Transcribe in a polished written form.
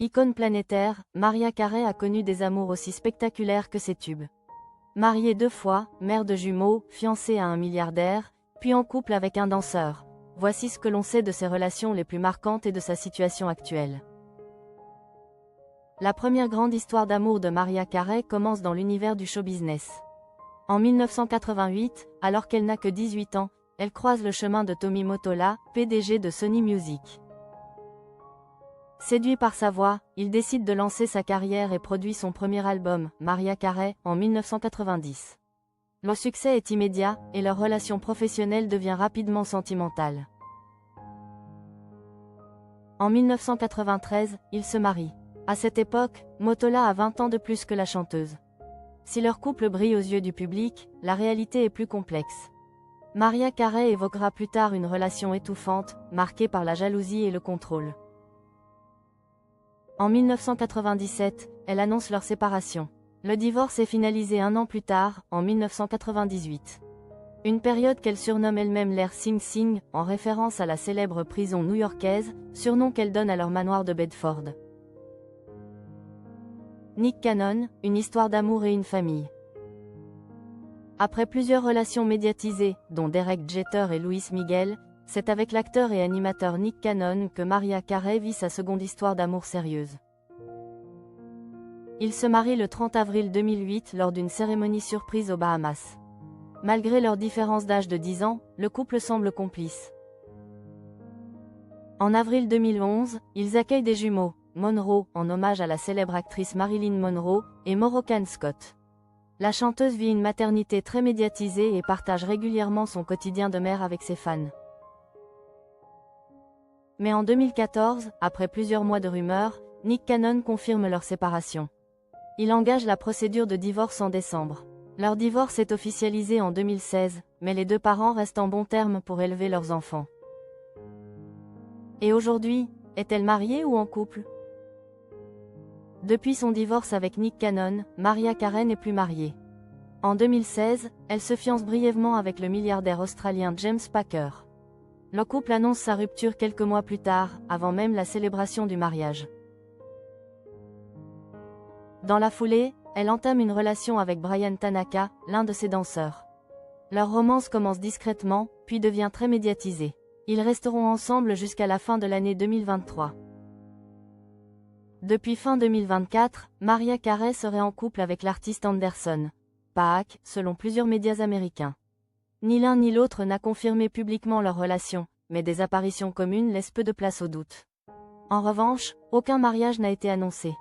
Icône planétaire, Mariah Carey a connu des amours aussi spectaculaires que ses tubes. Mariée 2 fois, mère de jumeaux, fiancée à un milliardaire, puis en couple avec un danseur. Voici ce que l'on sait de ses relations les plus marquantes et de sa situation actuelle. La première grande histoire d'amour de Mariah Carey commence dans l'univers du show business. En 1988, alors qu'elle n'a que 18 ans, elle croise le chemin de Tommy Mottola, PDG de Sony Music. Séduit par sa voix, il décide de lancer sa carrière et produit son premier album, Mariah Carey, en 1990. Le succès est immédiat, et leur relation professionnelle devient rapidement sentimentale. En 1993, ils se marient. À cette époque, Mottola a 20 ans de plus que la chanteuse. Si leur couple brille aux yeux du public, la réalité est plus complexe. Mariah Carey évoquera plus tard une relation étouffante, marquée par la jalousie et le contrôle. En 1997, elle annonce leur séparation. Le divorce est finalisé 1 an plus tard, en 1998. Une période qu'elle surnomme elle-même l'ère Sing Sing, en référence à la célèbre prison new-yorkaise, surnom qu'elle donne à leur manoir de Bedford. Nick Cannon, une histoire d'amour et une famille. Après plusieurs relations médiatisées, dont Derek Jeter et Luis Miguel, c'est avec l'acteur et animateur Nick Cannon que Mariah Carey vit sa seconde histoire d'amour sérieuse. Ils se marient le 30 avril 2008 lors d'une cérémonie surprise aux Bahamas. Malgré leur différence d'âge de 10 ans, le couple semble complice. En avril 2011, ils accueillent des jumeaux, Monroe, en hommage à la célèbre actrice Marilyn Monroe, et Moroccan Scott. La chanteuse vit une maternité très médiatisée et partage régulièrement son quotidien de mère avec ses fans. Mais en 2014, après plusieurs mois de rumeurs, Nick Cannon confirme leur séparation. Il engage la procédure de divorce en décembre. Leur divorce est officialisé en 2016, mais les deux parents restent en bons termes pour élever leurs enfants. Et aujourd'hui, est-elle mariée ou en couple? Depuis son divorce avec Nick Cannon, Mariah Carey n'est plus mariée. En 2016, elle se fiance brièvement avec le milliardaire australien James Packer. Le couple annonce sa rupture quelques mois plus tard, avant même la célébration du mariage. Dans la foulée, elle entame une relation avec Brian Tanaka, l'un de ses danseurs. Leur romance commence discrètement, puis devient très médiatisée. Ils resteront ensemble jusqu'à la fin de l'année 2023. Depuis fin 2024, Mariah Carey serait en couple avec l'artiste Anderson .Paak, selon plusieurs médias américains. Ni l'un ni l'autre n'a confirmé publiquement leur relation, mais des apparitions communes laissent peu de place au doute. En revanche, aucun mariage n'a été annoncé.